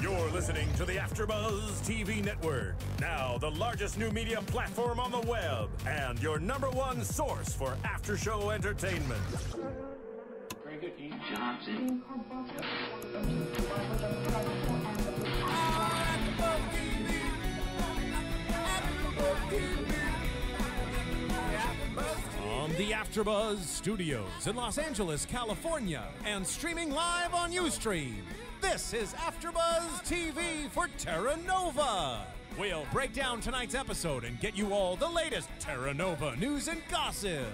You're listening to the AfterBuzz TV network, now the largest new media platform on the web, and your #1 source for after-show entertainment. Very good game, Johnson. On the AfterBuzz Studios in Los Angeles, California, and streaming live on Ustream. This is AfterBuzz TV for Terra Nova. We'll break down tonight's episode and get you all the latest Terra Nova news and gossip.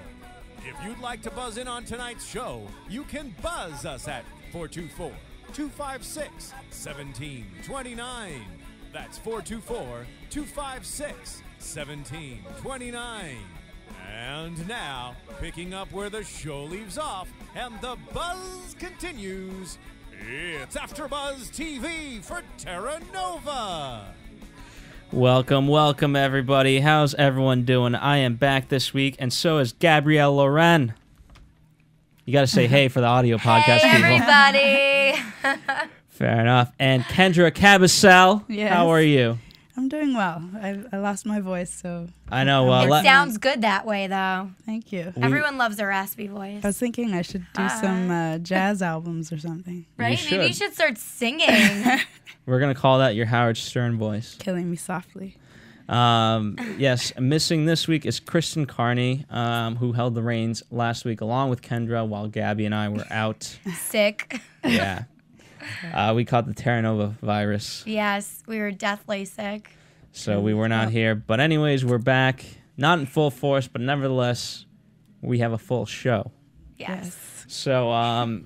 If you'd like to buzz in on tonight's show, you can buzz us at 424-256-1729. That's 424-256-1729. And now, picking up where the show leaves off and the buzz continues, it's AfterBuzz TV for Terra Nova. Welcome, welcome, everybody. How's everyone doing? I am back this week, and so is Gabrielle Loren. You got to say hey for the audio podcast people. Hey, everybody. Fair enough. And Kendra Cabasel, Yes. How are you? I'm doing well. I lost my voice, so... I know. Well, It sounds good that way, though. Thank you. Everyone loves a raspy voice. I was thinking I should do some jazz albums or something. Right? You Maybe you should start singing. We're going to call that your Howard Stern voice. Killing me softly. Yes, missing this week is Kristen Carney, who held the reins last week along with Kendra while Gabby and I were out. Sick. Yeah. We caught the Terra Nova virus. Yes, we were deathly sick. So we were not here. But anyways, we're back. Not in full force, but nevertheless, we have a full show. Yes. So, I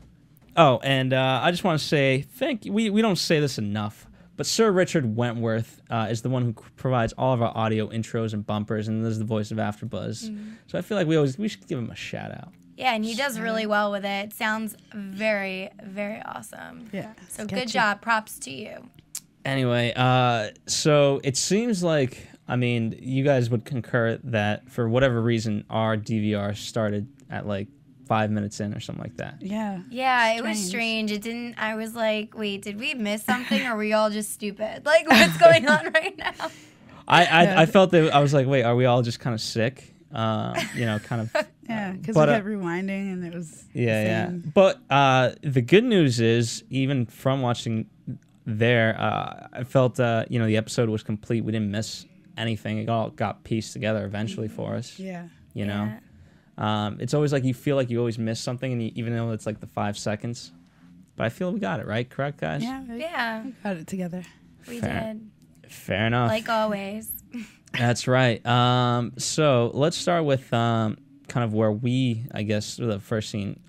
just want to say thank you. We don't say this enough, but Sir Richard Wentworth is the one who provides all of our audio intros and bumpers, and this is the voice of AfterBuzz. So I feel like we should give him a shout out. Yeah, and he does really well with it. Sounds very, very awesome. Yeah. So good job. Props to you. Anyway, so it seems like, I mean, you guys would concur that for whatever reason, our DVR started at like 5 minutes in or something like that. Yeah. Yeah, it was strange. It didn't. I was like, wait, did we miss something, or are we all just stupid? Like, what's going on right now? I felt that I was like, wait, are we all just kind of sick? Kind of. Yeah, because we kept rewinding and it was yeah. But the good news is, even from watching there, I felt the episode was complete. We didn't miss anything. It all got pieced together eventually for us. Yeah. You know, it's always like you feel like you always miss something, and even though it's like the 5 seconds, but I feel we got it right. Correct, guys? Yeah. We got it together. We did. Fair enough. Like always. That's right. So let's start with kind of where I guess the first scene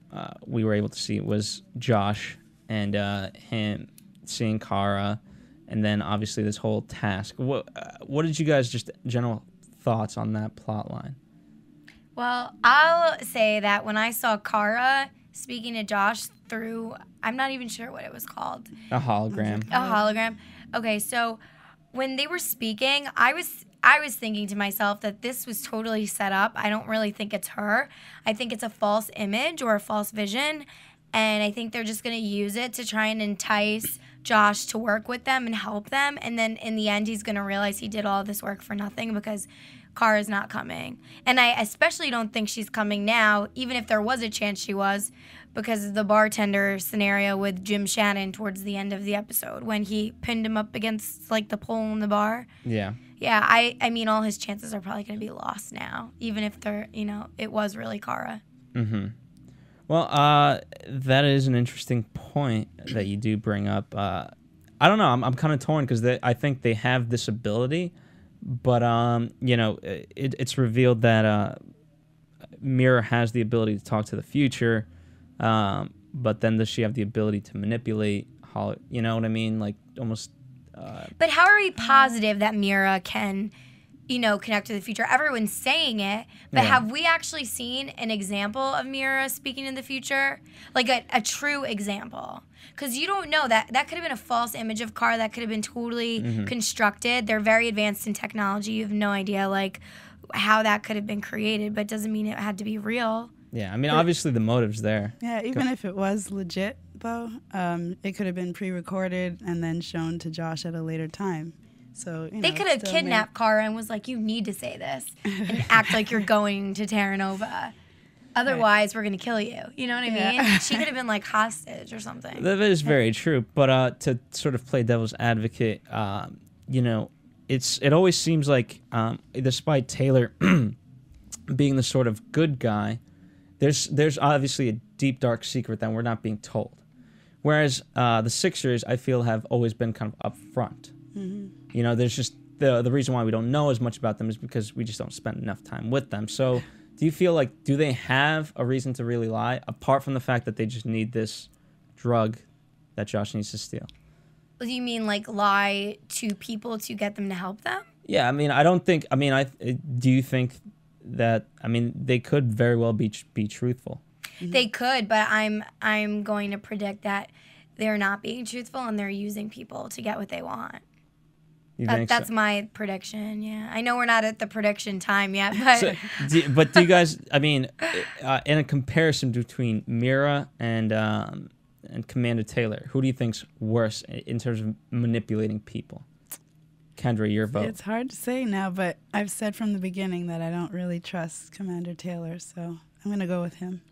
we were able to see was Josh and him seeing Kara, and then obviously this whole task. What did you guys just general thoughts on that plot line? Well, I'll say that when I saw Kara speaking to Josh through, I'm not even sure what it was called. A hologram. A hologram. Okay, so when they were speaking, I was thinking to myself that this was totally set up. I don't really think it's her. I think it's a false image or a false vision, and I think they're just going to use it to try and entice Josh to work with them and help them, and then in the end he's going to realize he did all this work for nothing because Kara's not coming. And I especially don't think she's coming now, even if there was a chance she was, because of the bartender scenario with Jim Shannon towards the end of the episode when he pinned him up against like the pole in the bar. Yeah. Yeah, I mean, all his chances are probably going to be lost now, even if it was really Kara. Mm-hmm. Well, that is an interesting point that you do bring up. I don't know. I'm kind of torn because I think they have this ability, but it's revealed that Mira has the ability to talk to the future, but then does she have the ability to manipulate? You know what I mean? Like almost. But how are we positive that Mira can, connect to the future? Everyone's saying it, but have we actually seen an example of Mira speaking in the future? Like a true example? Because you don't know. That could have been a false image of Kara. That could have been totally constructed. They're very advanced in technology. You have no idea, like, how that could have been created, but it doesn't mean it had to be real. Yeah, I mean, obviously the motive's there. Yeah, even if it was legit, though. It could have been pre-recorded and then shown to Josh at a later time. So They could have kidnapped Kara and was like, you need to say this and act like you're going to Terra Nova. Otherwise, we're going to kill you. You know what I mean? She could have been like hostage or something. That is very true. But to sort of play devil's advocate, you know, it always seems like, despite Taylor being the sort of good guy, there's obviously a deep, dark secret that we're not being told. Whereas the Sixers, I feel, have always been kind of upfront. Mm-hmm. You know, there's just the reason why we don't know as much about them is because we just don't spend enough time with them. So do you feel like, do they have a reason to really lie, apart from the fact that they just need this drug that Josh needs to steal? Do you mean like lie to people to get them to help them? Yeah, I mean, do you think that, they could very well be truthful? They could, but I'm going to predict that they're not being truthful and they're using people to get what they want. That's my prediction, yeah. I know we're not at the prediction time yet, but... But do you guys, in a comparison between Mira and Commander Taylor, who do you think's worse in terms of manipulating people? Kendra, your vote. It's hard to say now, but I've said from the beginning that I don't really trust Commander Taylor, so I'm going to go with him.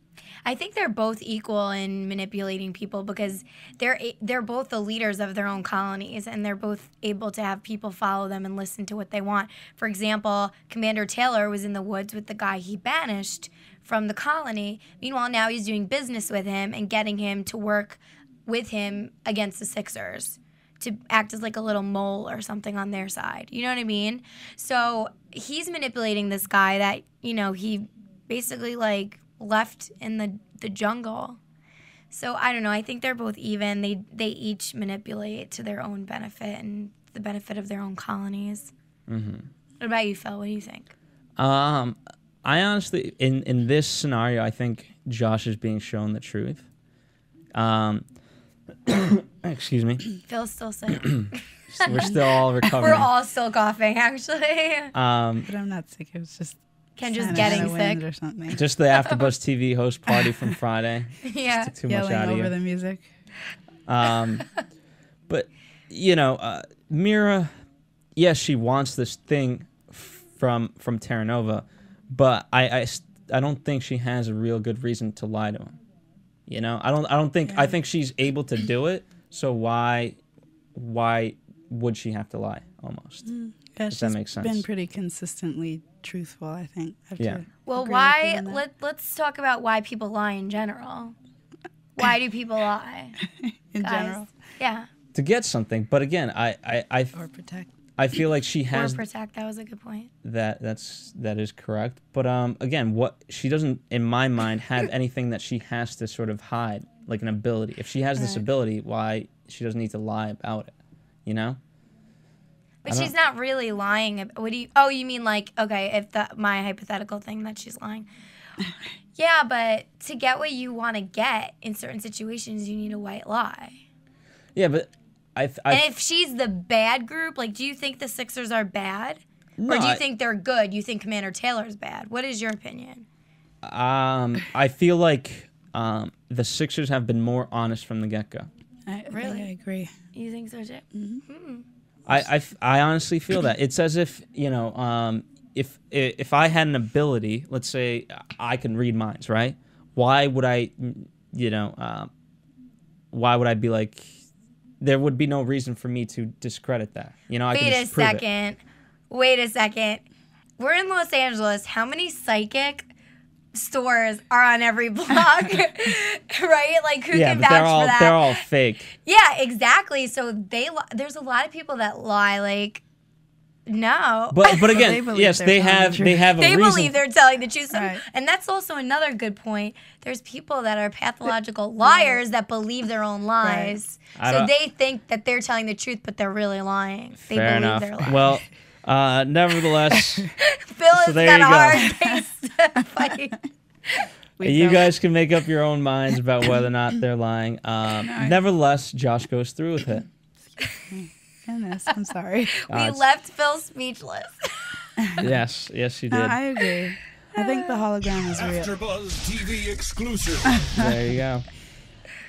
I think they're both equal in manipulating people because they're both the leaders of their own colonies and they're both able to have people follow them and listen to what they want. For example, Commander Taylor was in the woods with the guy he banished from the colony. Meanwhile, now he's doing business with him and getting him to work with him against the Sixers to act as like a little mole or something on their side. You know what I mean? So he's manipulating this guy that, he basically like left in the jungle. So I don't know. I think they're both even. They each manipulate to their own benefit and the benefit of their own colonies. Mm-hmm. What about you, Phil? What do you think? I honestly, in this scenario, I think Josh is being shown the truth. Excuse me. Phil's still sick. We're still all recovering. We're all still coughing, actually. But I'm not sick. It was just Kendra's getting sick or something. Just the AfterBuzz TV host party from Friday. Yeah. Just took too much out of you. over the music. But Mira, yes, she wants this thing from Terra Nova, but I don't think she has a real good reason to lie to him. I don't think. Yeah. I think she's able to do it. So why would she have to lie? Almost. Yeah, if that makes sense. Been pretty consistently truthful, I think. Well, why? Let's talk about why people lie in general. Why do people lie? In general. Yeah. To get something, but again, or protect. I feel like she has or protect. That was a good point. That is correct. But again, what she doesn't, in my mind, have anything that she has to sort of hide, like an ability. If she has this ability, why she doesn't need to lie about it? But she's not really lying. What do you? Oh, you mean like if my hypothetical thing that she's lying. Yeah, but to get what you want to get in certain situations, you need a white lie. Yeah, but and if she's the bad group, like, do you think the Sixers are bad? No, or do you think they're good? You think Commander Taylor's bad? What is your opinion? I feel like the Sixers have been more honest from the get-go. Really? I agree. You think so, too? Mm-hmm. I honestly feel that. It's as if, if I had an ability, let's say I can read minds, right? Why would I, why would I be like, there would be no reason for me to discredit that. I could just prove it. Wait a second. We're in Los Angeles. How many psychic stores are on every block? Right? Like, who can vouch for that? They're all fake. Yeah, exactly. So there's a lot of people that lie. Like, no. But again, yes, they have a reason. They believe they're telling the truth. Right. And that's also another good point. There's people that are pathological liars that believe their own lies. Right. So they think that they're telling the truth, but they're really lying. They Fair believe enough. they're lying. Well, nevertheless, Phil has got a hard case to fight. You guys can make up your own minds about whether or not they're lying. Nevertheless, Josh goes through with it. Goodness, I'm sorry. We left Phil speechless. Yes, you did. No, I agree. I think the hologram is real. AfterBuzz TV exclusive. There you go.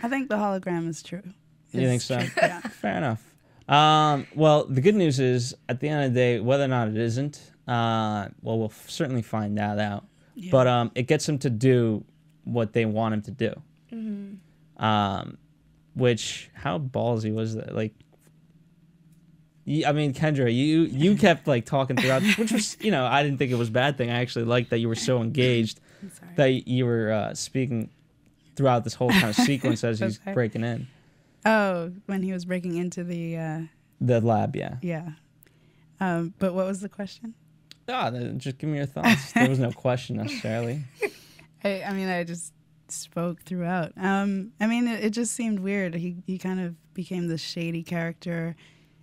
I think the hologram is true. You think so? Yeah. Fair enough. Well, the good news is, at the end of the day, whether or not it isn't, well, we'll certainly find that out. Yeah. But it gets him to do what they want him to do. Which, how ballsy was that? Like, I mean, Kendra, you kept like talking throughout, which was, I didn't think it was a bad thing. I actually liked that you were so engaged that you were speaking throughout this whole kind of sequence as he's breaking in. Oh, when he was breaking into the lab, yeah. Yeah. But what was the question? Just give me your thoughts. There was no question necessarily. I just spoke throughout. It just seemed weird. He kind of became this shady character.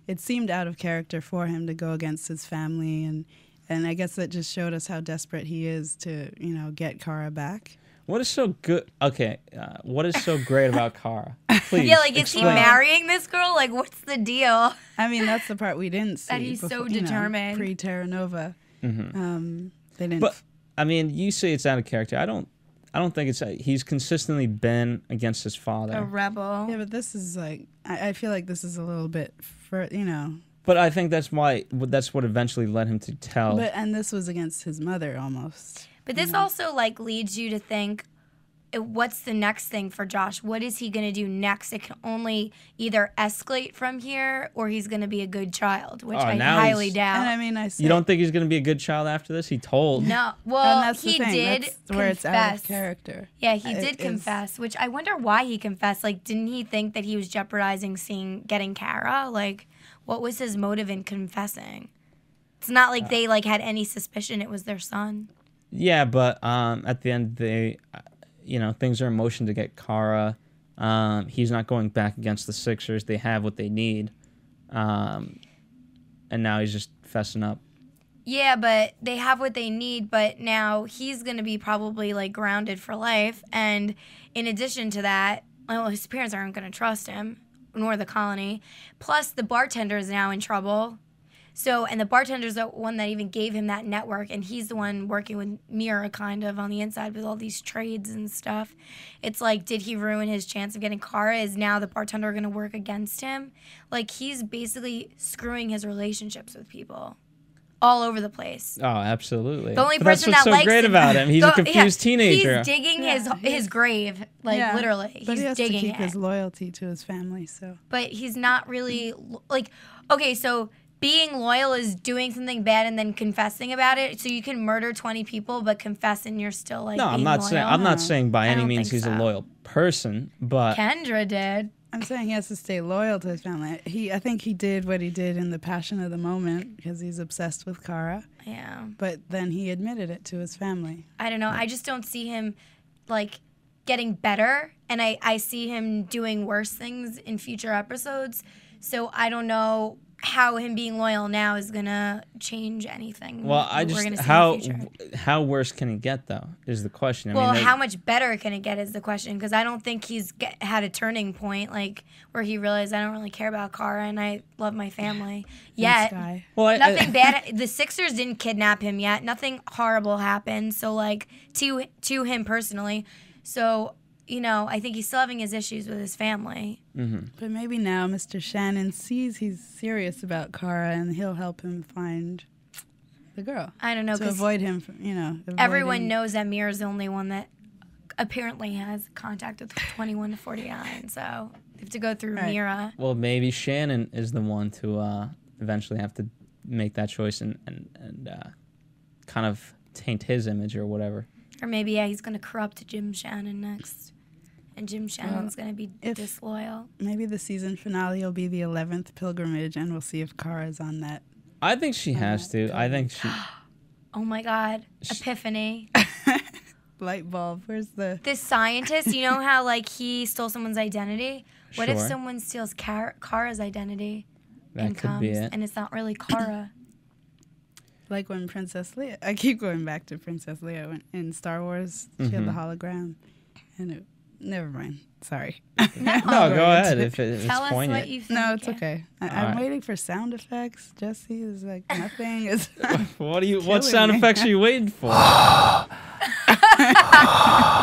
It seemed out of character for him to go against his family, and I guess that just showed us how desperate he is to, get Kara back. What is so good? Okay, what is so great about Kara? Please. Yeah, like, is explain. he marrying this girl? Like, what's the deal? I mean, that's the part we didn't see. That he's so determined. Pre-Terra Nova. Mm-hmm. They didn't. But I mean, you say it's out of character. I don't think it's. He's consistently been against his father. A rebel. Yeah, but this is like. I feel like this is a little bit for But I think that's what eventually led him to tell. And this was against his mother almost. But this also like leads you to think, what's the next thing for Josh? What is he going to do next? It can only either escalate from here, or he's going to be a good child, which I highly doubt. And I mean, you don't think he's going to be a good child after this? He told. No. Well, that's he the thing. did That's confess. where it's out of character. Yeah, he did confess, which I wonder why he confessed. Like, didn't he think that he was jeopardizing getting Kara? Like, what was his motive in confessing? It's not like they had any suspicion it was their son. Yeah, but at the end, things are in motion to get Kara. He's not going back against the Sixers. They have what they need. And now he's just fessing up. Yeah, but they have what they need, but now he's going to be probably, like, grounded for life. And in addition to that, well, his parents aren't going to trust him, nor the colony. Plus, the bartender is now in trouble. So, and the bartender's the one that even gave him that network, and he's the one working with Mira kind of on the inside with all these trades and stuff. It's like, did he ruin his chance of getting Kara? Is now the bartender going to work against him? Like, he's basically screwing his relationships with people all over the place. Oh, absolutely. The only but person that's what's that so likes great him, about him. He's a confused teenager. He's digging his grave, like literally. But He's he has digging to keep it. his loyalty to his family. So. But he's not really like, okay, so being loyal is doing something bad and then confessing about it. So you can murder 20 people, but confess and you're still like. No, being loyal. I'm not saying by I any don't means think he's a so. loyal person, but Kendra did. I'm saying he has to stay loyal to his family. I think he did what he did in the passion of the moment because he's obsessed with Kara. Yeah. But then he admitted it to his family. I don't know. I just don't see him like getting better, and I see him doing worse things in future episodes. So I don't know how him being loyal now is gonna change anything. Well, we're gonna see in the future. how worse can it get though is the question. Well, how much better can it get is the question, because I don't think he's had a turning point like where he realized I don't really care about Kara and I love my family yet. Well, nothing bad. The Sixers didn't kidnap him yet. Nothing horrible happened. So like to him personally. So I think he's still having his issues with his family. Mm-hmm. But maybe now Mr. Shannon sees he's serious about Kara and he'll help him find the girl. I don't know. To avoid him from, everyone knows that Mira's the only one that apparently has contact with 21 to 49. So they have to go through Mira. Well, maybe Shannon is the one to eventually have to make that choice and kind of taint his image or whatever. Or maybe, he's going to corrupt Jim Shannon next. And Jim Shannon's going to be disloyal. Maybe the season finale will be the 11th pilgrimage, and we'll see if Kara's on that. I think she has to. I think she... Oh, my God. Epiphany. Light bulb. Where's the... This scientist, you know how, like, he stole someone's identity? What if someone steals Kara's identity That could be it. And it's not really Kara? Like when Princess Leia... I keep going back to Princess Leia in Star Wars. She had the hologram. And it... Never mind. Sorry. No, go ahead. If it's Tell us poignant. what you think. No, it's okay. I'm right. waiting for sound effects. Jesse is like nothing. Is What sound killing me. effects are you waiting for?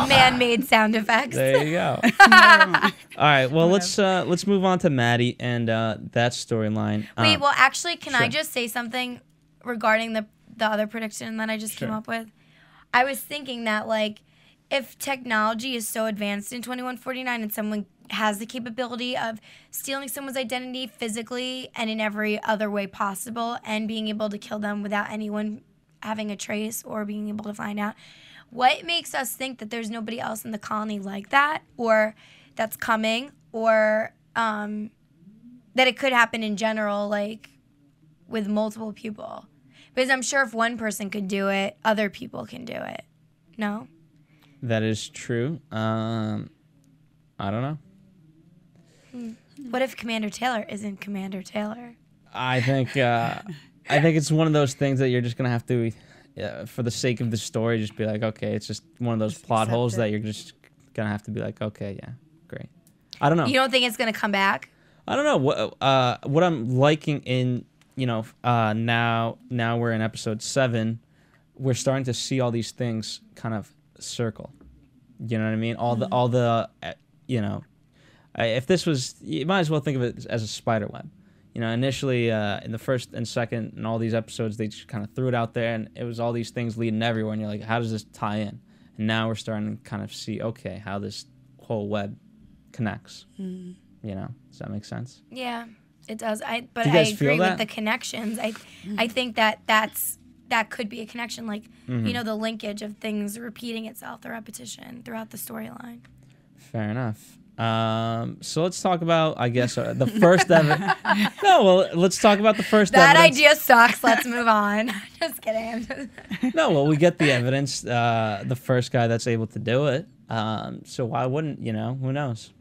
Man-made sound effects. There you go. Never mind. All right. Well, let's move on to Maddie and that storyline. Wait, well, actually, can I sure. just say something regarding the other prediction that I just came Sure. up with? I was thinking that, like, if technology is so advanced in 2149 and someone has the capability of stealing someone's identity physically and in every other way possible and being able to kill them without anyone having a trace or being able to find out, what makes us think that there's nobody else in the colony like that, or that's coming, or that it could happen in general, like with multiple people? Because I'm sure if one person could do it, other people can do it. No? That is true. I don't know. What if Commander Taylor isn't Commander Taylor? I think it's one of those things that you're just gonna have to, for the sake of the story, just be like, okay, it's just one of those Just plot accept holes it. that you're just gonna have to be like, okay, yeah, great. I don't know. You don't think it's going to come back? I don't know what I'm liking in now we're in episode 7, we're starting to see all these things kind of circle. You know what I mean? All the if this was, you might as well think of it as a spider web. Initially in the first and second and all these episodes, they just kind of threw it out there, and it was all these things leading everywhere, and you're like, how does this tie in? And now we're starting to kind of see, okay, how this whole web connects. Does that make sense? Yeah, it does. But Do you I guys feel agree that? with the connections. I think that could be a connection, like, the linkage of things repeating itself, the repetition throughout the storyline. Fair enough. So let's talk about, I guess, the first ever. No, well, let's talk about the first That evidence. idea sucks. Let's move on. Just kidding. No, well, we get the evidence. The first guy that's able to do it. So why wouldn't, who knows?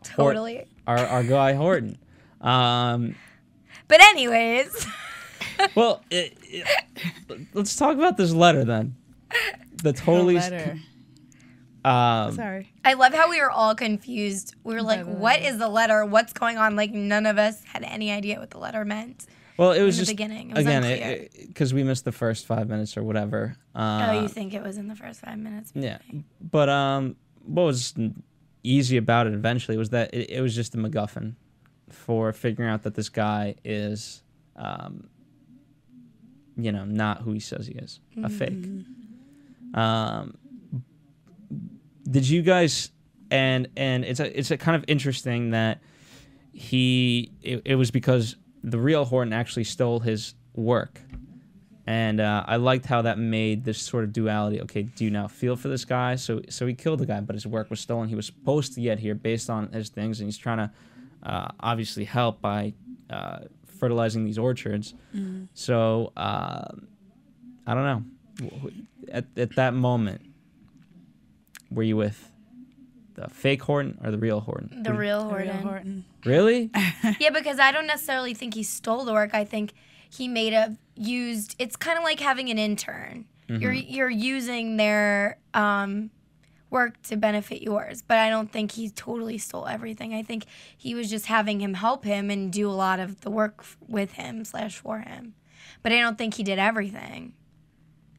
Totally. Our guy Horton. But anyways, Well, let's talk about this letter then. The totally. letter. Sorry. I love how we were all confused. We were like, the what letter. is the letter? What's going on? Like, none of us had any idea what the letter meant. Well, it was in the just beginning. It was again unclear. because we missed the first 5 minutes or whatever. Oh, you think it was in the first 5 minutes? Yeah, but what was easy about it eventually was that it was just a MacGuffin for figuring out that this guy is, not who he says he is, a fake. Did you guys and it's a kind of interesting that it was because the real Horton actually stole his work. And I liked how that made this sort of duality. Okay, do you now feel for this guy? So he killed the guy, but his work was stolen. He was supposed to get here based on his things, and he's trying to obviously help by fertilizing these orchards. So I don't know. At that moment, were you with the fake Horton or the real Horton? The real Real Horton. Horton. Really? Yeah, because I don't necessarily think he stole the work. I think he used. It's kind of like having an intern. You're using their work to benefit yours, but I don't think he totally stole everything. I think he was just having him help him and do a lot of the work with him / for him. But I don't think he did everything.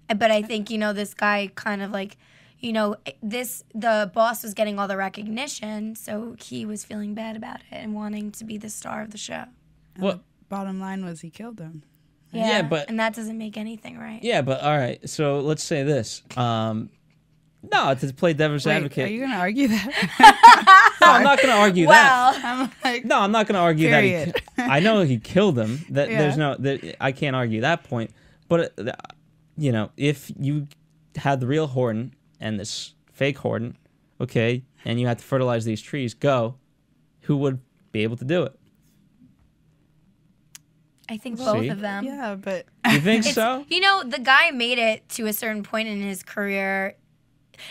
But I think, this guy kind of like, the boss was getting all the recognition, so he was feeling bad about it and wanting to be the star of the show. What? Bottom line was he killed him. Yeah, but- and that doesn't make anything right. Yeah, but all right. So let's say this. No, to play devil's Wait, advocate. are you gonna argue that? No, I'm not going to argue that. Well, I'm like, No, I'm not going to argue Period. that. I know he killed him. That Yeah. there's no. That, I can't argue that point. But if you had the real Horton and this fake Horton, okay, and you had to fertilize these trees, who would be able to do it? I think See? both of them. yeah, but You think It's, so? the guy made it to a certain point in his career.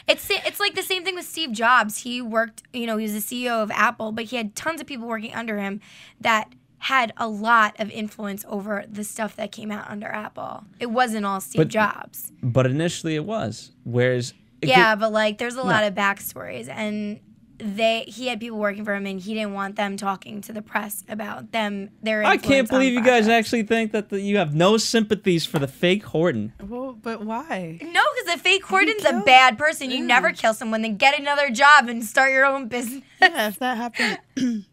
It's like the same thing with Steve Jobs. He worked, he was the CEO of Apple, but he had tons of people working under him that had a lot of influence over the stuff that came out under Apple. It wasn't all Steve But- Jobs. But initially it was. Whereas Yeah, but like there's a lot of backstories, and he had people working for him, and he didn't want them talking to the press about them. I can't believe you guys actually think that you have no sympathies for the fake Horton. Well, but why? No, because the fake Horton's a bad person. You never kill someone, then get another job and start your own business. Yeah, if that happened.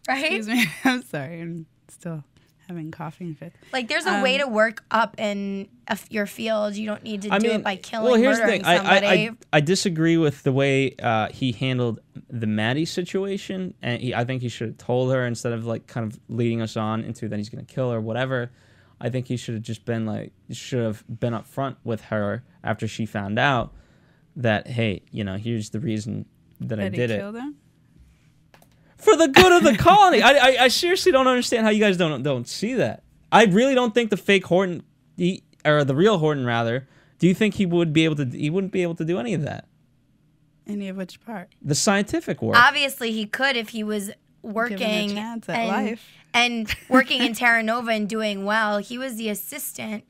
Right? Excuse me. I'm sorry. I'm still having coughing fits. Like, there's a way to work up in your field. You don't need to do it by killing, here's the murdering thing. somebody. I disagree with the way he handled the Maddie situation, and I think he should have told her instead of like kind of leading us on into that he's gonna kill her or whatever. I think he should have just been like, up front with her after she found out that, hey, here's the reason that I did it. Killed him? For the good of the colony. I seriously don't understand how you guys don't see that. I really don't think the fake Horton, or the real Horton rather, do you think he wouldn't be able to do any of that? Any of which part? The scientific work. Obviously, he could if he was working Given a chance at life. and working in Terra Nova and doing well. He was the assistant.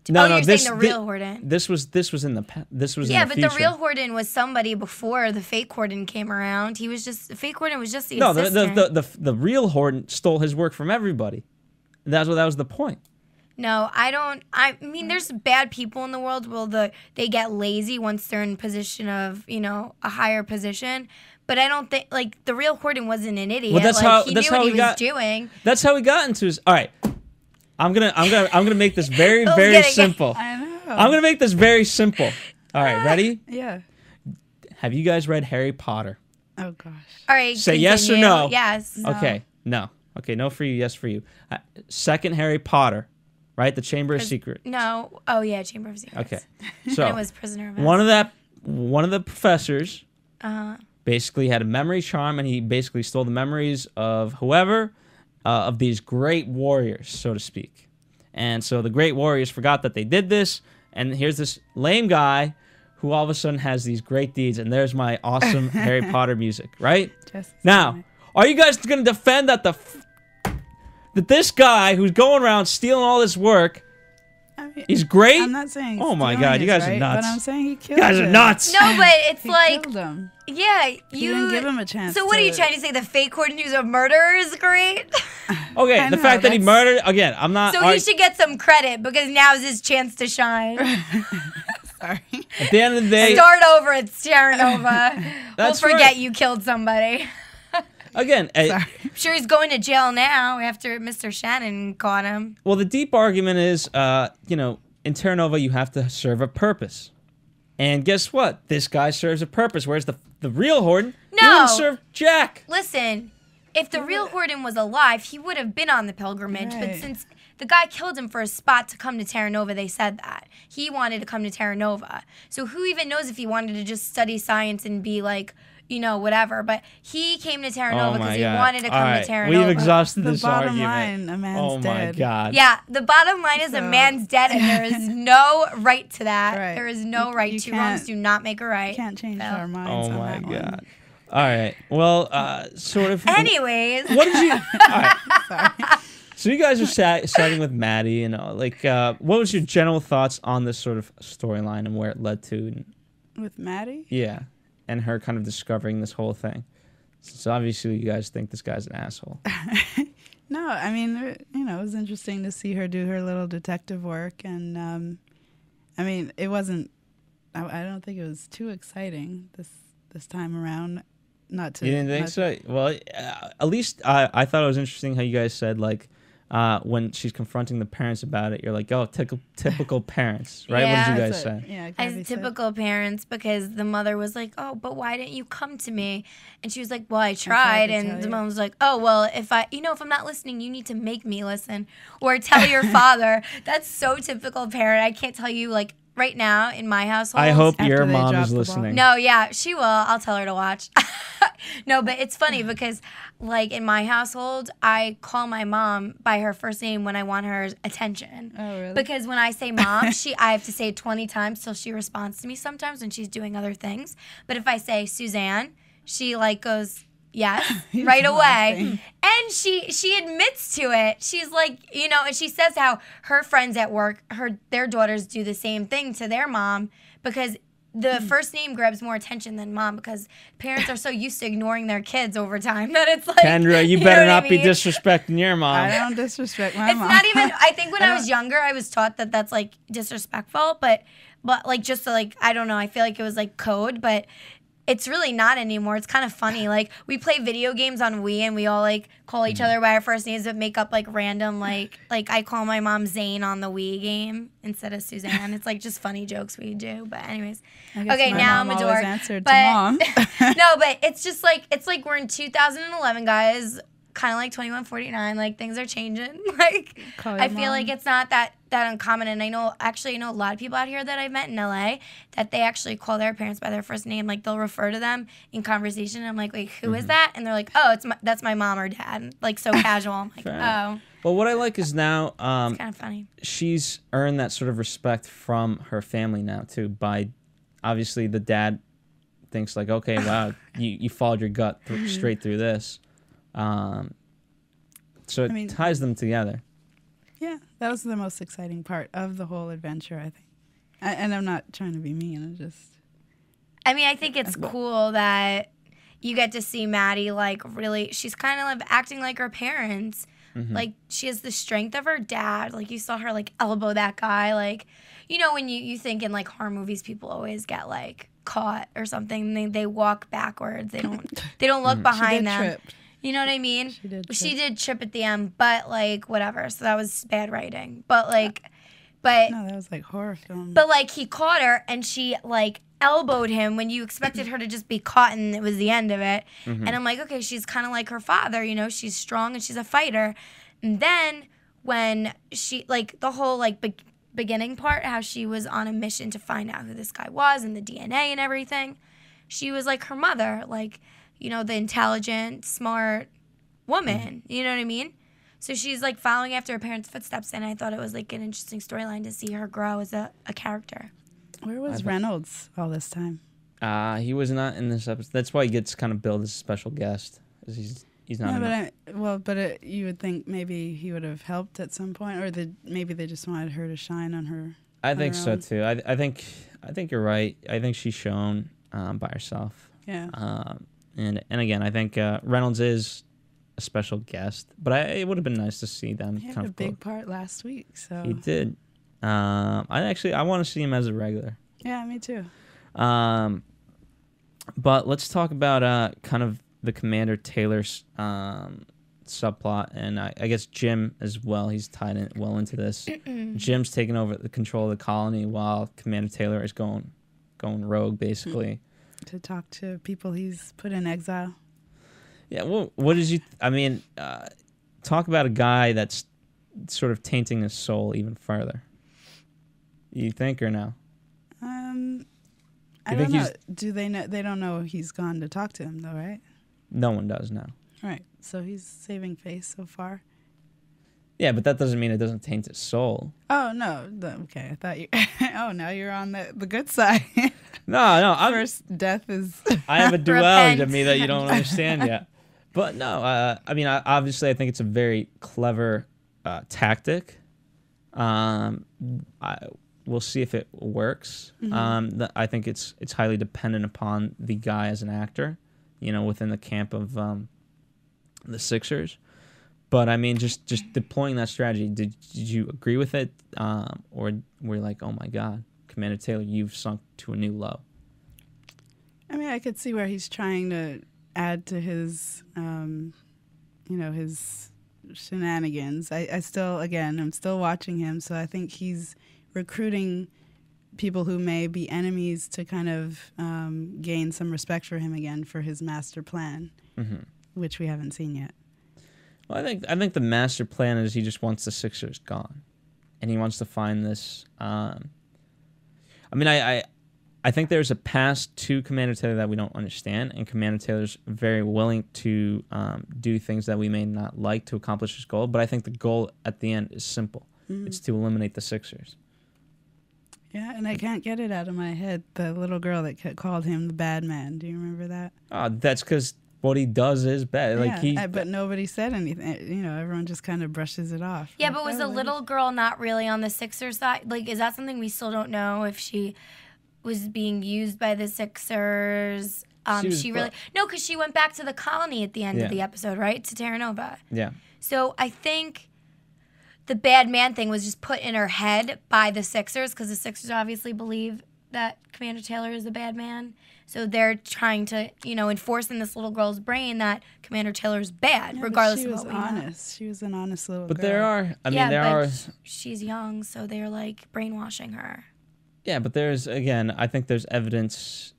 No, you're saying the real Horton. This was in the yeah, in the but future. the real Horton was somebody before the fake Horton came around. The fake Horton was just the No, assistant. the real Horton stole his work from everybody. That was the point. No, I don't. I mean, there's bad people in the world. They get lazy once they're in position of a higher position. But I don't think the real Horton wasn't an idiot. Well, he knew what he was doing. That's how he got into his. All right, I'm gonna make this very simple. I know. I'm gonna make this very simple. All right, ready? Yeah. Have you guys read Harry Potter? Oh gosh. All right. Say yes or continue. no. Yes. Okay. No. Okay. No for you. Yes for you. Second Harry Potter, right? The Chamber of Secrets. No. Oh yeah, Chamber of Secrets. Okay. So it was Prisoner of one of the professors basically had a memory charm, and he basically stole the memories of whoever of these great warriors, so to speak. And so the great warriors forgot that they did this, and here's this lame guy who all of a sudden has these great deeds, and there's my awesome Harry Potter music, right? Now, are you guys going to defend that that this guy who's going around stealing all this work, he's great? I'm not saying. Oh my God, you guys are nuts. But I'm saying he killed You guys him. are nuts. No, but it's He like, killed him. yeah, He didn't give him a chance. So what are you trying to say? The fake Horton who's a murderer is great. Okay, I the know, fact that he that's- murdered again. I'm not. So he should get some credit because now's his chance to shine. Sorry. At the end of the day, Start over at Terra Nova. We'll That's forget right. you killed somebody. again, Sorry. I'm sure he's going to jail now after Mr. Shannon caught him. well, the deep argument is, in Terra Nova, you have to serve a purpose. And guess what? This guy serves a purpose, whereas the real Horton, he No. wouldn't serve Jack. Listen, if the real Horton was alive, he would have been on the pilgrimage. But Right. since the guy killed him for a spot to come to Terra Nova, they said that. He wanted to come to Terra Nova. So who even knows if he wanted to just study science and be like, whatever. But he came to Terra Nova because he wanted to come to Terra We've Nova. exhausted The this bottom argument. line, a man's oh my dead. God. Yeah, the bottom line is a So- man's dead, and there is no right to that. Right. There is no You- right. you Two wrongs can't- do not make a right. You can't change Phil. our minds Oh on my that one. God. All right. Well, sort of. Anyways, What did you? All right. Sorry. So you guys are siding with Maddie, and what was your general thoughts on this sort of storyline and where it led to? With Maddie? Yeah, and her kind of discovering this whole thing. So obviously, you guys think this guy's an asshole. No, I mean, it was interesting to see her do her little detective work, and I mean, it wasn't. I don't think it was too exciting this time around. Not to. You didn't think so? Well, at least I thought it was interesting how you guys said when she's confronting the parents about it, you're like, oh, typical parents, right? Yeah. What did you That's guys what- say? Yeah, as Gabby said. typical parents, because the mother was like, "Oh, but why didn't you come to me?" And she was like, "Well, I tried." to tell And the you. mom was like, "Oh, well, if I'm not listening, you need to make me listen, or tell your father." That's so typical parent. I can't tell you right now in my household. I hope After your they mom drop is the ball. listening. No, yeah, she will. I'll tell her to watch. No, but it's funny because, in my household, I call my mom by her first name when I want her attention. Oh, really? Because when I say mom, I have to say it 20 times till she responds to me sometimes when she's doing other things. But if I say Suzanne, she goes, yes, He's right away. laughing. And she admits to it. She's like, and she says how her friends at work, their daughters do the same thing to their mom because the first name grabs more attention than mom because parents are so used to ignoring their kids over time that it's like Kendra, you know better what I not be mean? disrespecting your mom. I don't disrespect my mom. It's not even. I think when I was younger, I was taught that that's like disrespectful, but like just to like I don't know. I feel like it was like code, but it's really not anymore. It's kind of funny. Like we play video games on Wii, and we all like call each other by our first names, but make up like random like I call my mom Zane on the Wii game instead of Suzanne. It's like just funny jokes we do. But anyways, I guess okay, my now mom I'm a always dork. answered But to mom. no, but it's just like we're in 2011, guys. Kind of like 2149. Like things are changing. Like Call your I feel mom. like it's not that uncommon, and I know a lot of people out here that I've met in LA that they actually call their parents by their first name. Like they'll refer to them in conversation. And I'm like, wait, who is that? And they're like, oh, that's my mom or dad. Like so casual. I'm like, Fair. oh, Well, what I like is now it's kind of funny. she's earned that sort of respect from her family now too. By obviously the dad thinks like, okay, wow, you followed your gut straight through this. So it ties them together. Yeah, that was the most exciting part of the whole adventure, I think. And I'm not trying to be mean. I mean, I think it's cool that you get to see Maddie like really. She's kind of like acting like her parents. Like she has the strength of her dad. Like you saw her like elbow that guy. Like you know when you think in like horror movies, people always get like caught or something. They walk backwards. They don't look behind them. Trip. You know what I mean? She did trip at the end, but like whatever. So that was bad writing. But no, that was like horror film. but like he caught her and she like elbowed him when you expected her to just be caught and it was the end of it. And I'm like, okay, she's kind of like her father, you know, she's strong and she's a fighter. And then when she like the whole like beginning part, how she was on a mission to find out who this guy was and the DNA and everything, she was like her mother, like, you know, the intelligent, smart woman. You know what I mean? So she's like following after her parents' footsteps, and I thought it was like an interesting storyline to see her grow as a character. Where was Reynolds all this time? He was not in this episode. That's why he gets kind of billed as a special guest. He's not. But you would think maybe he would have helped at some point, or maybe they just wanted her to shine on her. I think so too. I think you're right. I think she's shown by herself. Yeah. And again, I think Reynolds is a special guest, but it would have been nice to see them. He had a big part last week, so he did. I want to see him as a regular. Yeah, me too. But let's talk about kind of the Commander Taylor's subplot, and I guess Jim as well. He's tied in well into this. Jim's taking over the control of the colony while Commander Taylor is going rogue, basically. To talk to people he's put in exile. Yeah, well, what did you... talk about a guy that's sort of tainting his soul even further. You think or no? I don't know. Do they know? They don't know he's gone to talk to him, though, right? No one does now. Right. So he's saving face so far. Yeah, but that doesn't mean it doesn't taint his soul. Oh, no. Okay, I thought you... oh, now you're on the good side. No. First death is... I have a duality to Repent. me that you don't understand yet. But no, obviously I think it's a very clever tactic. We'll see if it works. I think it's highly dependent upon the guy as an actor, you know, within the camp of the Sixers. But I mean, just deploying that strategy, did you agree with it, or were you like, oh my God, Commander Taylor, you've sunk to a new low? I mean, I could see where he's trying to add to his, his shenanigans. I'm still watching him, so I think he's recruiting people who may be enemies to kind of gain some respect for him again for his master plan, which we haven't seen yet. Well, I think the master plan is he just wants the Sixers gone, and he wants to find this. I think there's a past to Commander Taylor that we don't understand, and Commander Taylor's very willing to do things that we may not like to accomplish his goal. But I think the goal at the end is simple: it's to eliminate the Sixers. Yeah, and I can't get it out of my head. The little girl that called him the bad man. Do you remember that? That's because what he does is bad. Yeah, but nobody said anything. You know, everyone just kind of brushes it off. Yeah, like, but was the little girl not really on the Sixers side? Like, is that something we still don't know if she was being used by the Sixers. Because she went back to the colony at the end of the episode, right? To Terra Nova. Yeah. So I think the bad man thing was just put in her head by the Sixers, because the Sixers obviously believe that Commander Taylor is a bad man. So they're trying to, enforce in this little girl's brain that Commander Taylor's bad, regardless of what we know. She was honest. She was an honest little girl. But there are. She's young, so they're like brainwashing her. Yeah, but I think there's evidence.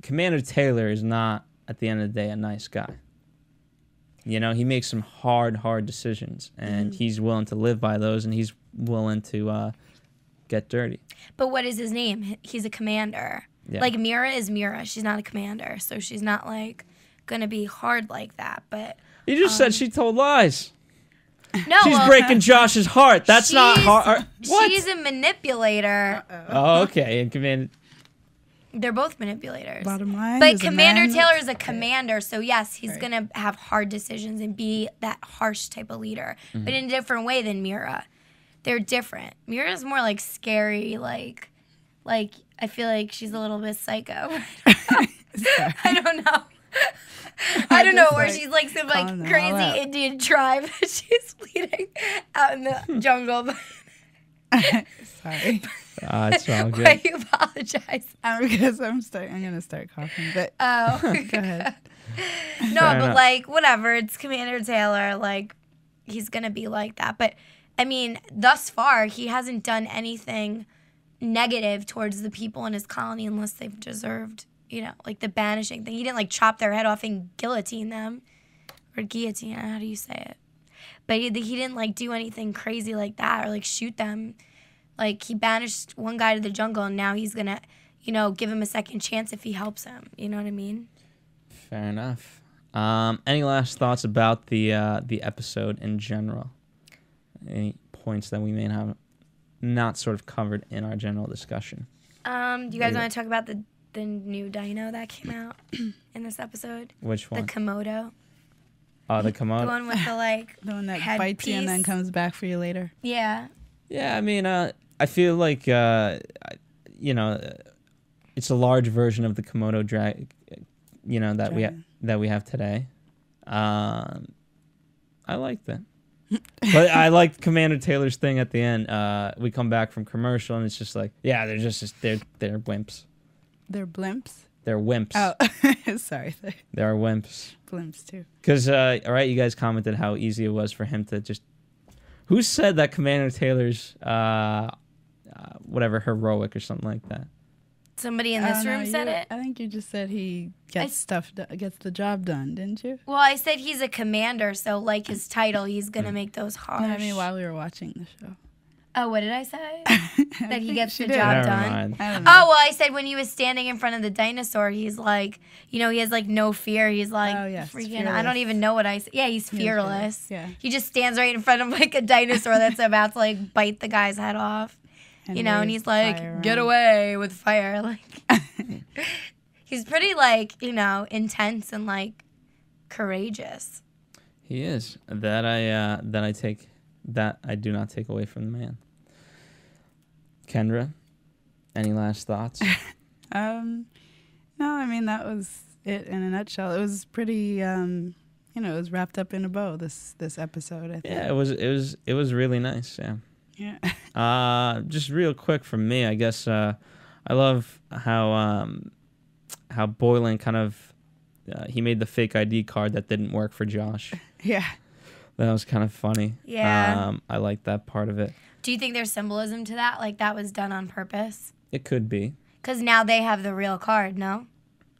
Commander Taylor is not, at the end of the day, a nice guy. He makes some hard decisions, and he's willing to live by those, and he's willing to get dirty. But what is his name? He's a commander. Yeah. Like, Mira is Mira. She's not a commander, so she's not, like, going to be hard like that. But you just said she told lies. No, she's breaking Josh's heart. That's not hard. What? She's a manipulator. Oh, okay. And Commander... They're both manipulators. Bottom line, but Commander Taylor is a commander, so yes, he's going to have hard decisions and be that harsh type of leader, but in a different way than Mira. They're different. Mira's more like scary, like I feel like she's a little bit psycho. I don't know. I don't know where she's like some like crazy Indian tribe that she's leading out in the jungle. Sorry. It's all good. Why you apologize? Because I'm gonna start coughing. But go ahead. No, but like whatever. It's Commander Taylor. Like he's gonna be like that. But I mean, thus far he hasn't done anything negative towards the people in his colony unless they've deserved, like the banishing thing. He didn't like chop their head off and guillotine them, or guillotine. How do you say it? But he didn't like do anything crazy like that or like shoot them. Like he banished one guy to the jungle, and now he's gonna, give him a second chance if he helps him. You know what I mean? Fair enough. Any last thoughts about the episode in general? Any points that we may have not sort of covered in our general discussion? Do you guys want to talk about the new dino that came out in this episode? Which one? The Komodo. Oh, the Komodo. The one with the the one that bites you and then comes back for you later. Yeah. Yeah, I mean, I feel like it's a large version of the Komodo that we have today. I liked it. But I liked Commander Taylor's thing at the end. We come back from commercial and it's just like, yeah, they're they're wimps. They're blimps? They're wimps. Oh, sorry. They're wimps. Blimps too. Because, all right, you guys commented how easy it was for him to just... Who said that Commander Taylor's, whatever, heroic or something like that? Somebody in this room said it? I think you just said he gets gets the job done, didn't you? Well, I said he's a commander, so like his title, he's going to make those harsh. No, I mean, while we were watching the show. Oh, what did I say? That he gets the job done? I don't know. Oh, well, I said when he was standing in front of the dinosaur, he's like, he has like no fear. He's like, freaking, fearless. I don't even know what I said. Yeah, he's fearless. Yeah. He just stands right in front of like a dinosaur that's about to like bite the guy's head off. And he's like, get away with fire. Like, he's pretty like, intense and like courageous. He is. That I do not take away from the man. Kendra, any last thoughts? No, I mean, that was it in a nutshell. It was pretty, it was wrapped up in a bow, this episode, I think. Yeah, it was really nice, yeah. Yeah. Just real quick from me, I guess, I love how Boylan kind of, he made the fake ID card that didn't work for Josh. Yeah. That was kind of funny. Yeah. I liked that part of it. Do you think there's symbolism to that? Like that was done on purpose? It could be. Because now they have the real card, no?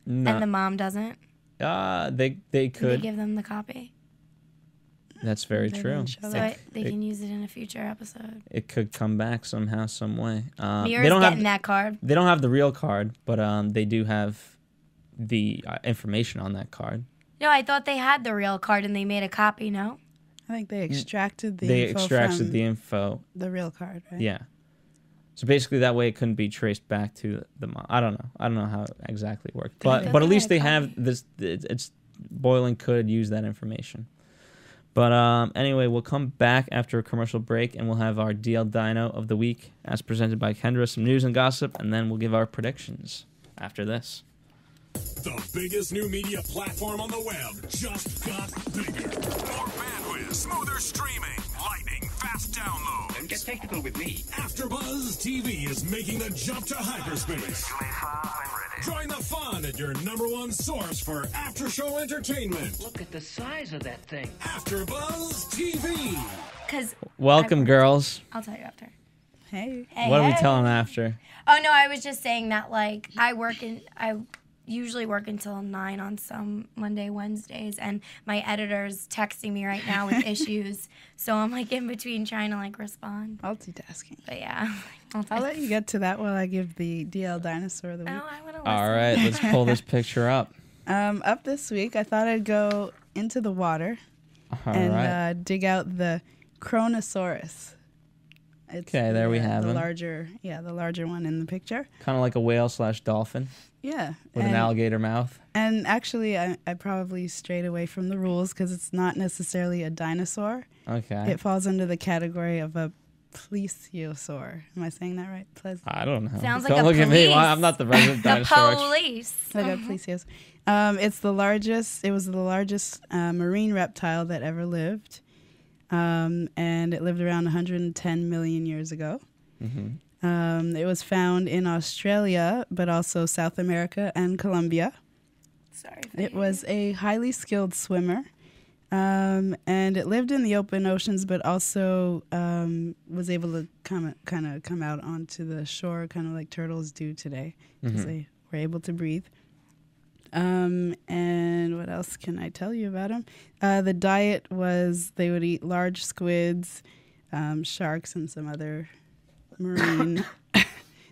No. And the mom doesn't? They could. They give them the copy? That's very true. So they can use it in a future episode. It could come back somehow, some way. Mira's getting that card. They don't have the real card, but they do have the information on that card. No, I thought they had the real card and they made a copy, no? I think they extracted the info. The real card, right? Yeah. So basically that way it couldn't be traced back to the mom. I don't know how it exactly worked. But at least they have this. Boylan could use that information. But anyway, we'll come back after a commercial break, and we'll have our DL Dino of the week, as presented by Kendra, some news and gossip, and then we'll give our predictions after this. The biggest new media platform on the web just got bigger. More bandwidth, smoother streaming, lightning fast downloads. Don't get technical with me. AfterBuzz TV is making the jump to hyperspace. Join the fun at your #1 source for after-show entertainment. Look at the size of that thing. AfterBuzz TV. Because Welcome, girls. I'll tell you after. Hey. Hey, What are we hey. telling after? Oh no, I was just saying that like I usually work until 9 on some Monday, Wednesdays, and my editor's texting me right now with issues. So I'm like in between trying to like respond. Multitasking. But yeah. I'll let you get to that while I give the DL Dinosaur of the week. Oh, I want to listen. All right, let's pull this picture up. Up this week, I thought I'd go into the water All and right. dig out the Kronosaurus. It's Okay, there we have the him. the larger one in the picture. Kind of like a whale/dolphin Yeah. with an alligator mouth. And actually, I probably strayed away from the rules because it's not necessarily a dinosaur. Okay. It falls under the category of a plesiosaur. Am I saying that right? I don't know. Sounds like Don't a look at me. police. I'm not the resident The dinosaur. police. Like a plesiosaur. It's the largest. It was the largest marine reptile that ever lived, and it lived around 110 million years ago. Mm-hmm. It was found in Australia, but also South America and Colombia. Sorry. It was a highly skilled swimmer, and it lived in the open oceans, but also was able to kind of come out onto the shore, kind of like turtles do today, because they were able to breathe. And what else can I tell you about him? The diet was they would eat large squids, sharks, and some other marine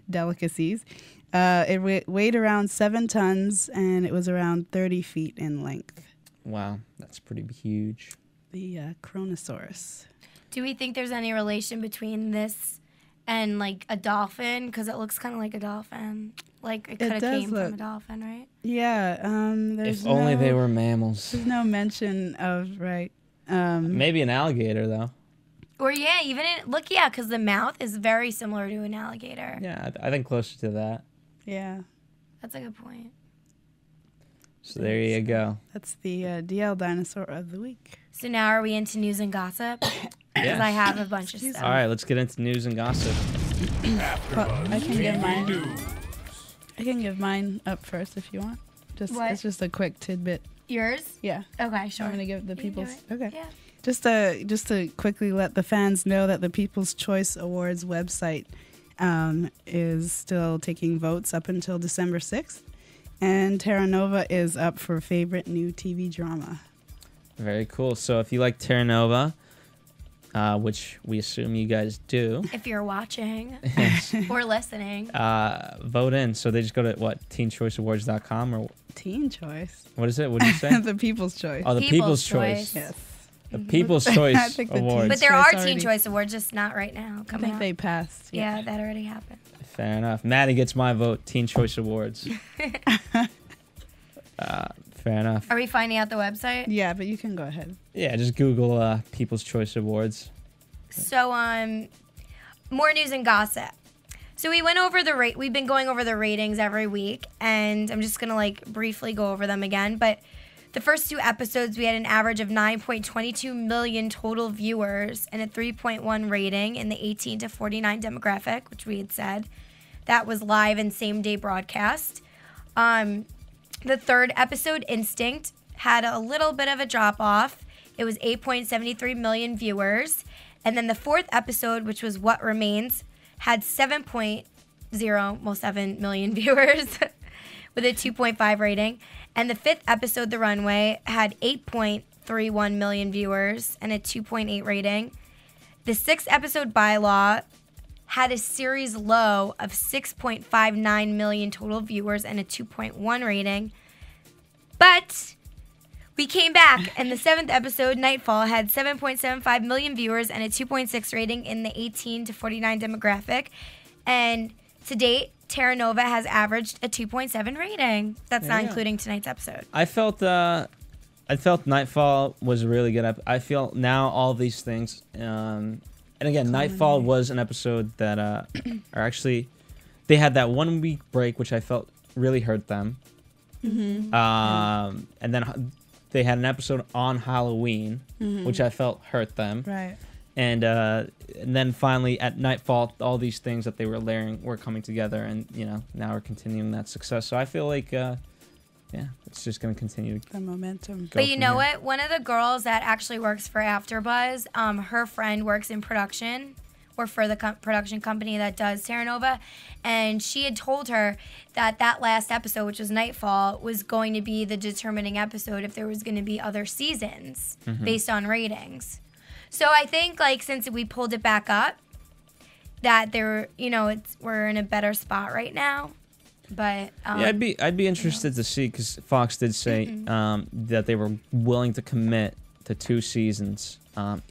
delicacies. It weighed around 7 tons, and it was around 30 feet in length. Wow, that's pretty huge. The Kronosaurus. Do we think there's any relation between this and like a dolphin? Because it looks kind of like a dolphin. Like it could have does came from a look- dolphin, right? Yeah. There's If only they no- were mammals. There's no mention of Maybe an alligator, though. Or yeah, even because the mouth is very similar to an alligator. Yeah, I think closer to that. Yeah. That's a good point. So there you go. That's the DL Dinosaur of the Week. So now are we into news and gossip? Because I have a bunch of stuff. All right, let's get into news and gossip. I can give mine. I can give mine up first if you want. What? It's just a quick tidbit. Yours? Yeah. Okay, sure. I'm gonna give the You can do people's. it. Okay. Yeah. Just to quickly let the fans know that the People's Choice Awards website is still taking votes up until December 6th, and Terra Nova is up for favorite new TV drama. Very cool. So if you like Terra Nova, which we assume you guys do, If you're watching or listening. vote in. So they just go to teenchoiceawards.com or Teen Choice. what is it? What did you say? The People's Choice. Oh, the People's Choice. Yes. The People's Choice I think the Awards. But there Choice are already- Teen Choice Awards, just not right now. I Coming think up. they passed. Yeah, that already happened. Fair enough. Maddie gets my vote. Teen Choice Awards. Fair enough. Are we finding out the website? Yeah, but you can go ahead. Yeah, just Google People's Choice Awards. So, more news and gossip. So we went over we've been going over the ratings every week, and I'm just gonna like briefly go over them again. But the first 2 episodes, we had an average of 9.22 million total viewers and a 3.1 rating in the 18 to 49 demographic, which we had said. That was live and same day broadcast. The third episode, Instinct, had a little bit of a drop off. It was 8.73 million viewers. And then the fourth episode, which was What Remains, had 7.07 million viewers with a 2.5 rating. And the fifth episode, The Runway, had 8.31 million viewers and a 2.8 rating. The sixth episode, Bylaw, had a series low of 6.59 million total viewers and a 2.1 rating. But we came back, and the seventh episode, Nightfall, had 7.75 million viewers and a 2.6 rating in the 18 to 49 demographic. And to date, Terra Nova has averaged a 2.7 rating. That's not including tonight's episode. I felt I felt Nightfall was a really good I feel now all these things, and again, Nightfall was an episode that are actually, they had that 1 week break, which I felt really hurt them. And then they had an episode on Halloween, which I felt hurt them. Right. And then finally at Nightfall, all these things that they were layering were coming together, and now we're continuing that success. So I feel like, it's just going to continue. The momentum. But you know what? One of the girls that actually works for AfterBuzz, her friend works in production, or for the production company that does Terra Nova, and she had told her that last episode, which was Nightfall, was going to be the determining episode if there was going to be other seasons based on ratings. So I think, like, since we pulled it back up, that we're in a better spot right now. But yeah, I'd be interested to see, because Fox did say that they were willing to commit to 2 seasons,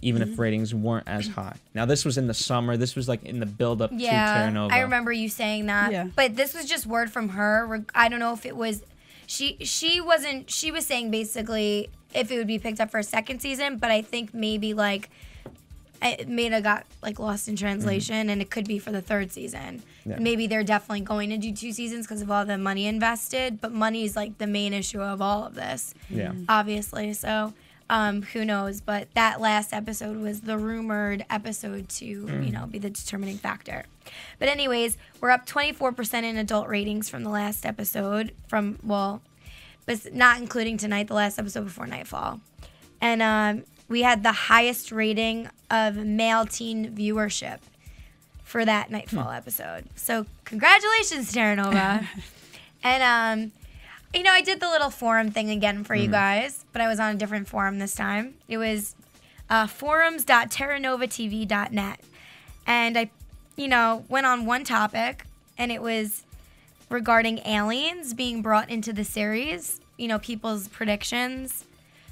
even if ratings weren't as high. Now this was in the summer. This was like in the build up to Terra Nova. I remember you saying that. Yeah. But this was just word from her. I don't know if it was. She wasn't. She was saying basically if it would be picked up for a second season, but I think maybe like it may have got like lost in translation, and it could be for the 3rd season. Yeah. Maybe they're definitely going to do 2 seasons because of all the money invested, but money is like the main issue of all of this. Yeah. Obviously, so who knows? But that last episode was the rumored episode to be the determining factor. But anyways, we're up 24% in adult ratings from the last episode. But not including tonight, the last episode before Nightfall, and we had the highest rating of male teen viewership for that Nightfall episode. So congratulations, Terra Nova. And, I did the little forum thing again for you guys, but I was on a different forum this time. It was forums.terranovatv.net. And I, went on one topic, and it was regarding aliens being brought into the series, people's predictions.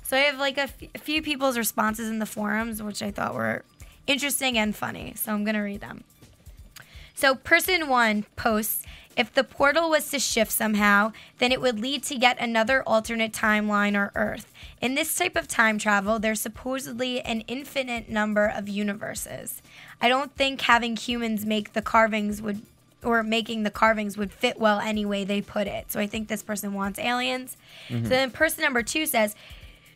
So I have like a few people's responses in the forums, which I thought were interesting and funny. So I'm going to read them. So person 1 posts, if the portal was to shift somehow, then it would lead to yet another alternate timeline or Earth. In this type of time travel, there's supposedly an infinite number of universes. I don't think having humans make the carvings would fit well any way they put it. So I think this person wants aliens. So then person number 2 says,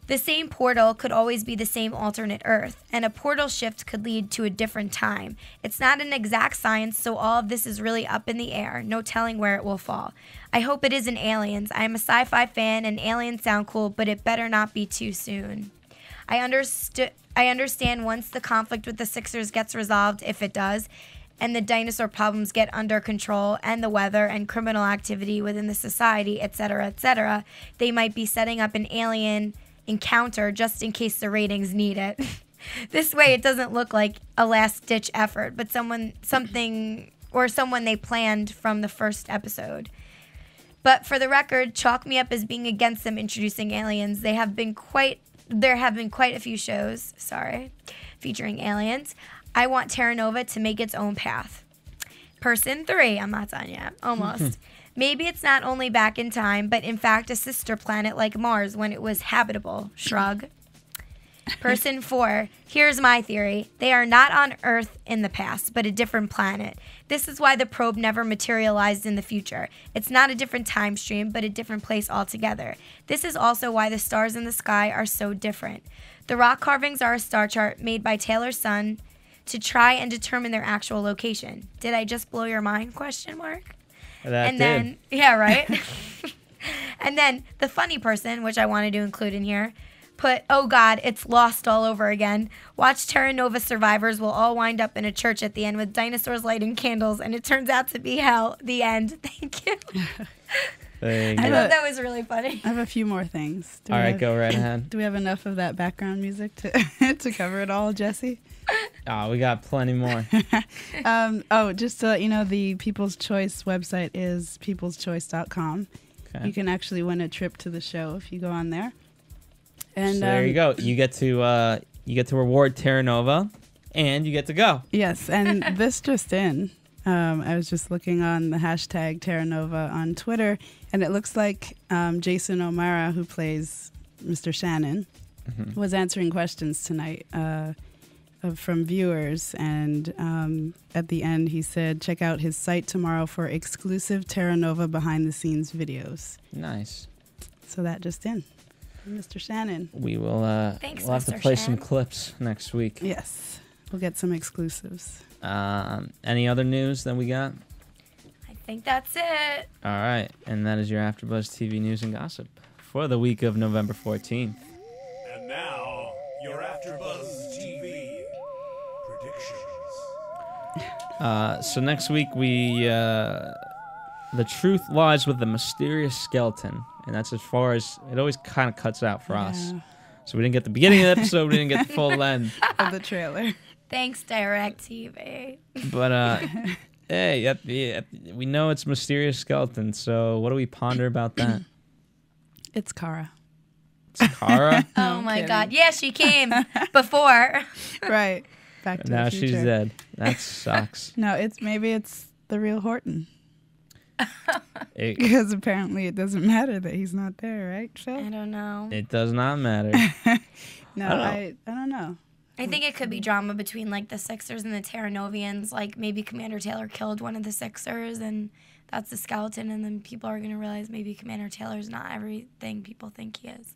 the same portal could always be the same alternate Earth, and a portal shift could lead to a different time. It's not an exact science, so all of this is really up in the air. No telling where it will fall. I hope it isn't aliens. I'm a sci-fi fan, and aliens sound cool, but it better not be too soon. I understand once the conflict with the Sixers gets resolved, if it does, and the dinosaur problems get under control, and the weather and criminal activity within the society, etc., they might be setting up an alien encounter just in case the ratings need it. This way it doesn't look like a last-ditch effort, but someone they planned from the first episode. But for the record, chalk me up as being against them introducing aliens. There have been quite a few shows, featuring aliens. I want Terra Nova to make its own path. Person 3, I'm not done yet, almost. Maybe it's not only back in time, but in fact a sister planet like Mars when it was habitable. Shrug. Person 4, here's my theory. They are not on Earth in the past, but a different planet. This is why the probe never materialized in the future. It's not a different time stream, but a different place altogether. This is also why the stars in the sky are so different. The rock carvings are a star chart made by Taylor's son to try and determine their actual location. Did I just blow your mind? ? Then, yeah, right? And then the funny person, which I wanted to include in here, put, oh God, it's lost all over again. Watch Terra Nova survivors will all wind up in a church at the end with dinosaurs lighting candles, and it turns out to be hell. The end. Thank you. I thought that was really funny. I have a few more things. All right, go right ahead. Do we have enough of that background music to cover it all, Jesse? Oh, we got plenty more. Just to let you know, the People's Choice website is peopleschoice.com. Okay. You can actually win a trip to the show if you go on there. And so there you go. You get to reward Terra Nova, and you get to go. Yes, and this just in. I was just looking on the hashtag Terra Nova on Twitter, and it looks like Jason O'Mara, who plays Mr. Shannon, was answering questions tonight from viewers, and at the end he said, check out his site tomorrow for exclusive Terra Nova behind-the-scenes videos. Nice. So that just in. Mr. Shannon. We will Thanks, we'll have to Mr. play Shan. some clips next week. Yes, we'll get some exclusives. Any other news that we got? I think that's it. All right, and that is your AfterBuzz TV news and gossip for the week of November 14th. And now, your AfterBuzz TV predictions. So next week the truth lies with the mysterious skeleton, and that's as far as it always kind of cuts out for us. So we didn't get the beginning of the episode, we didn't get the full end. Of the trailer. Thanks, DirecTV. But hey, we know it's mysterious skeleton. So what do we ponder about that? It's Kara. It's Kara. Oh my kidding. God. Yeah, she came before. Right. Back to Now the she's future. dead. That sucks. No, maybe it's the real Horton. It, Because apparently it doesn't matter that he's not there, right, Phil? I don't know. it does not matter. No, I don't know. I think it could be drama between like the Sixers and the Terranovians. Like maybe Commander Taylor killed one of the Sixers and that's the skeleton, and then people are gonna realize maybe Commander Taylor's not everything people think he is,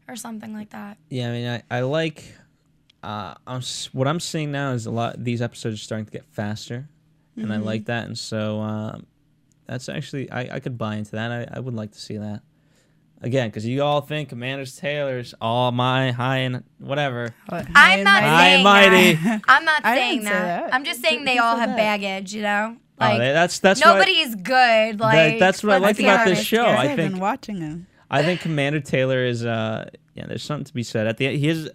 or something like that. Yeah, I mean, I like. What I'm seeing now is a lot. These episodes are starting to get faster, and I like that. And so that's actually I could buy into that. I would like to see that again, because you all think Commander Taylor's all my high and whatever. I'm not High saying and mighty. that. I'm not I saying didn't say that. that. I'm just saying they Who all said have that? baggage, you know. Like That's nobody's good. Like that's what I let's like be about this honest show. here. I I've think- been watching him. I think Commander Taylor is there's something to be said. At the end, he is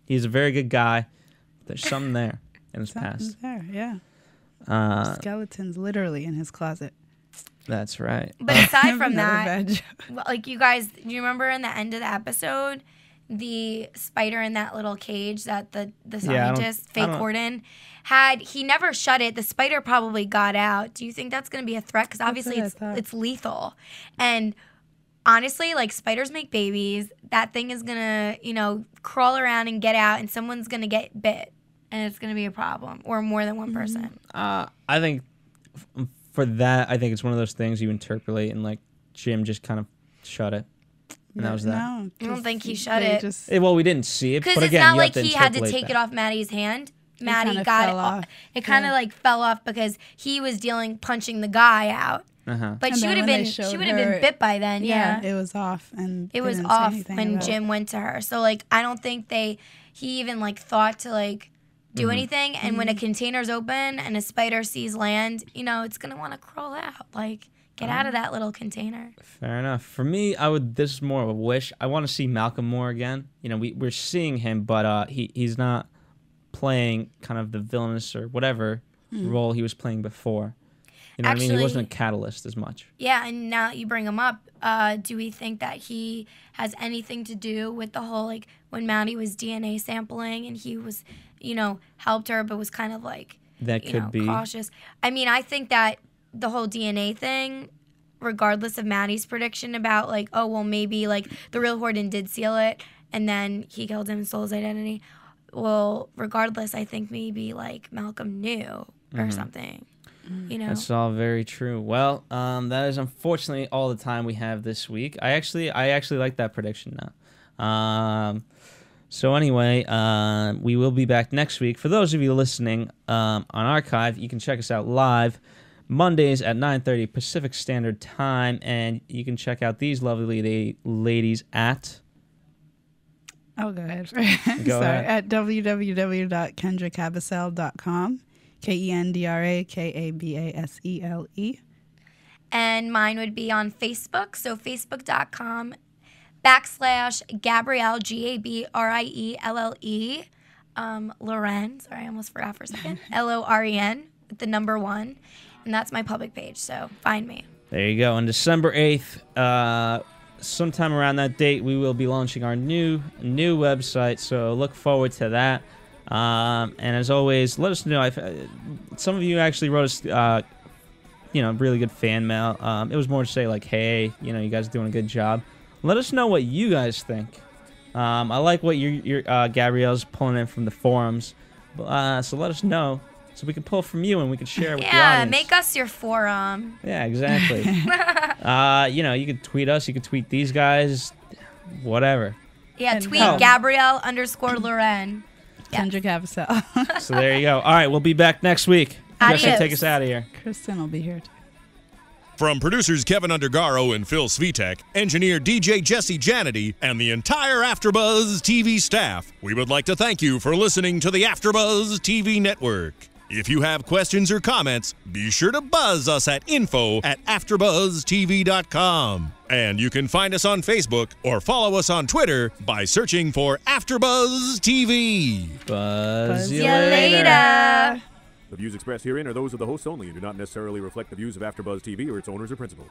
he's a very good guy. There's something there in his Something's past. there, yeah. Skeletons literally in his closet. That's right. But aside from Another that, bad joke. like you guys, do you remember in the end of the episode, the spider in that little cage that the Yeah, I don't- scientist, I fake don't- Gordon, had? He never shut it. The spider probably got out. Do you think that's going to be a threat? Because obviously what I thought. it's lethal. And honestly, like spiders make babies. That thing is going to, crawl around and get out, and someone's going to get bit. And it's going to be a problem, or more than one person. I think for that, I think it's one of those things you interpolate, and like Jim just kind of shut it, and that was that. No, I don't just- think he shut they it. just- Well, we didn't see it, Because but it's again, not you like have to he had to interpolate take that. it off Maddie's hand. Maddie kinda got fell it. off. It kind of like fell off because he was punching the guy out. Uh-huh. But And she then would have when they been showed she would have been her- bit by then. Yeah, it was off, and it they was didn't say off anything when about it. Jim went to her. So like I don't think he even like thought to like do anything. And when a container's open and a spider sees land, it's gonna want to crawl out. Like get out of that little container. Fair enough. For me, this is more of a wish. I want to see Malcolm more again. We're seeing him, but he's not playing kind of the villainous or whatever role he was playing before. You know what I mean? He wasn't a catalyst as much. Yeah, and now that you bring him up, do we think that he has anything to do with the whole, like, when Maddie was DNA sampling and he was, helped her but was kind of, like, That could be. cautious? I mean, I think that the whole DNA thing, regardless of Maddie's prediction about, like, oh, well, maybe, like, the real Horton did seal it and then he killed him and stole his identity. Well, regardless, I think maybe, like, Malcolm knew or something. That's all very true. Well, that is unfortunately all the time we have this week. I actually like that prediction now. So anyway, we will be back next week. For those of you listening on archive, you can check us out live Mondays at 9:30 Pacific Standard Time, and you can check out these lovely ladies at. Oh, go ahead. Go Sorry, ahead. at www.kendracabasele.com. KendraKabasele. And mine would be on Facebook, so facebook.com/Gabrielle, GABRIELLE, Loren, sorry, I almost forgot for a second, LOREN, with the number 1, and that's my public page, so find me. There you go. On December 8th, sometime around that date, we will be launching our new website, so look forward to that. And as always, let us know if some of you actually wrote us, really good fan mail. It was more to say like, hey, you guys are doing a good job. Let us know what you guys think. I like what your Gabrielle's pulling in from the forums. So let us know so we can pull from you and we can share it with the audience. Yeah, make us your forum. Yeah, exactly. You know, you could tweet us. You could tweet these guys. Whatever. Yeah, And tweet help. Gabrielle_Loren. Kendrick Avasel. So there you go. All right, we'll be back next week. Adios. Justin, take us out of here. Kristen will be here too. From producers Kevin Undergaro and Phil Svitek, engineer DJ Jesse Janity, and the entire AfterBuzz TV staff, we would like to thank you for listening to the AfterBuzz TV network. If you have questions or comments, be sure to buzz us at info@AfterBuzzTV.com. And you can find us on Facebook or follow us on Twitter by searching for AfterBuzz TV. Buzz you See ya later. later. The views expressed herein are those of the hosts only and do not necessarily reflect the views of AfterBuzz TV or its owners or principals.